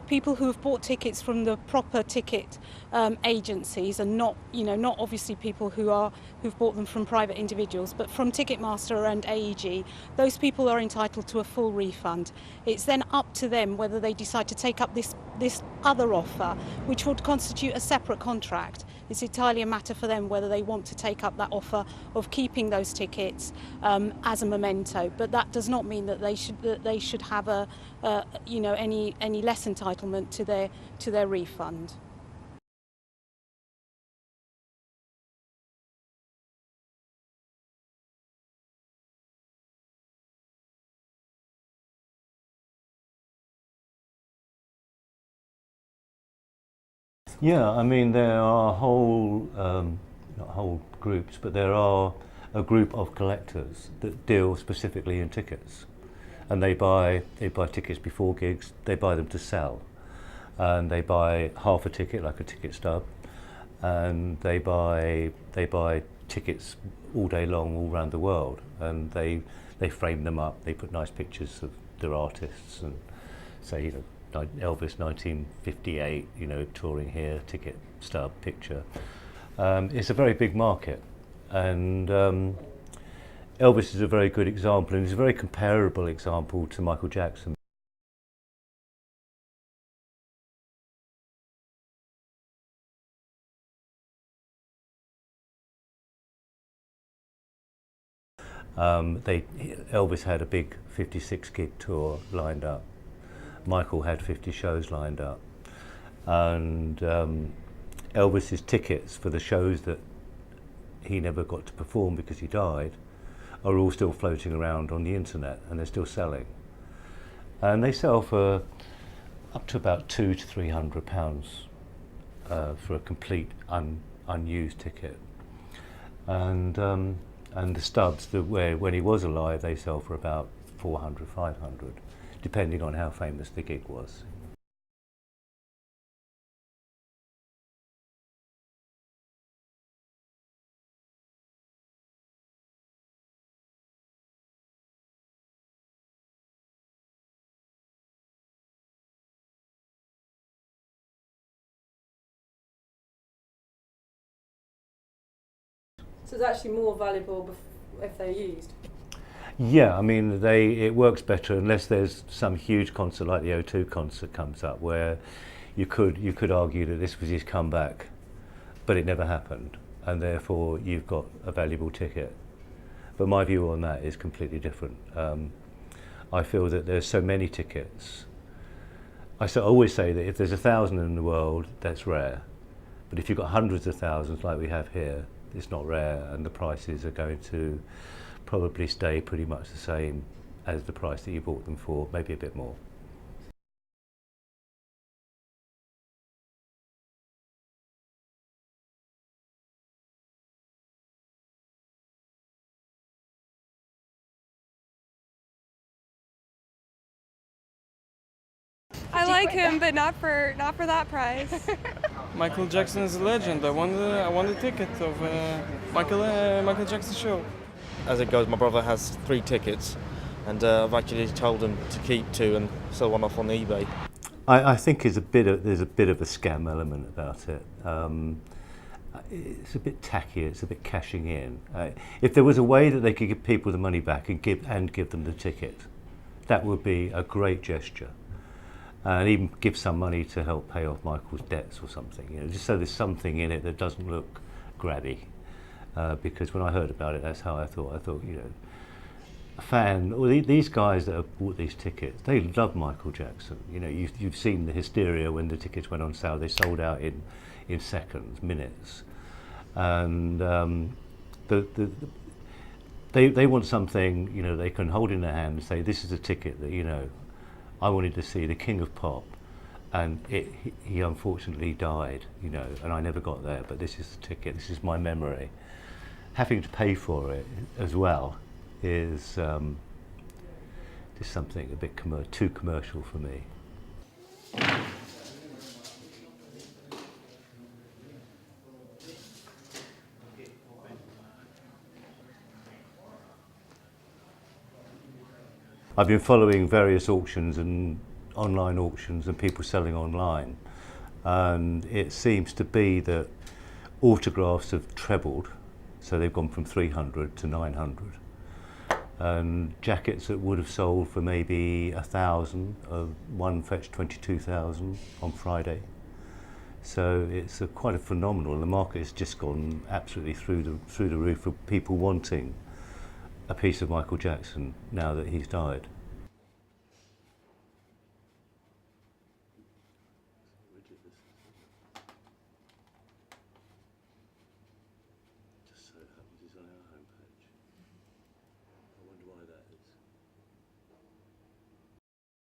People who have bought tickets from the proper ticket agencies, and not, not obviously people who've bought them from private individuals, but from Ticketmaster and AEG, those people are entitled to a full refund. It's then up to them whether they decide to take up this other offer, which would constitute a separate contract. It's entirely a matter for them whether they want to take up that offer of keeping those tickets as a memento. But that does not mean that they should have any less entitlement to their refund. Yeah, I mean there are not whole groups, but there are a group of collectors that deal specifically in tickets, and they buy tickets before gigs. They buy them to sell, and they buy half a ticket, like a ticket stub, and they buy tickets all day long, all around the world, and they frame them up. They put nice pictures of their artists and say, Elvis 1958, touring here, ticket stub, picture. It's a very big market, and Elvis is a very good example, and it's a very comparable example to Michael Jackson. Elvis had a big 56 gig tour lined up. Michael had 50 shows lined up, and Elvis's tickets for the shows that he never got to perform because he died are all still floating around on the internet, and they're still selling, and they sell for up to about £200 to £300 for a complete unused ticket, and the stubs when he was alive, they sell for about 400, 500. Depending on how famous the gig was. So it's actually more valuable if they're used? Yeah, I mean, it works better unless there's some huge concert like the O2 concert comes up, where you could argue that this was his comeback, but it never happened, and therefore you've got a valuable ticket. But my view on that is completely different. I feel that there's so many tickets. I always say that if there's 1,000 in the world, that's rare. But if you've got hundreds of thousands like we have here, it's not rare, and the prices are going to probably stay pretty much the same as the price that you bought them for, maybe a bit more. I like him, but not for that price. Michael Jackson is a legend. I won the ticket of Michael Jackson show. As it goes, my brother has 3 tickets, and I've actually told him to keep 2 and sell one off on eBay. I think there's a bit of a scam element about it. It's a bit tacky. It's a bit cashing in. If there was a way that they could give people the money back and give them the ticket, that would be a great gesture. And even give some money to help pay off Michael's debts or something, just so there's something in it that doesn't look grabby. Because when I heard about it, that's how I thought. I thought, a fan, or these guys that have bought these tickets, they love Michael Jackson. You've seen the hysteria when the tickets went on sale. They sold out in seconds, minutes, and they want something they can hold in their hand and say, this is a ticket that I wanted to see the King of Pop, and he unfortunately died, and I never got there, but this is the ticket, this is my memory. Having to pay for it as well is something a bit too commercial for me. I've been following various auctions and online auctions and people selling online, and it seems to be that autographs have trebled, so they've gone from 300 to 900. And jackets that would have sold for maybe 1,000, one fetched 22,000 on Friday. So it's quite a phenomenal. The market has just gone absolutely through the roof for people wanting a piece of Michael Jackson now that he's died.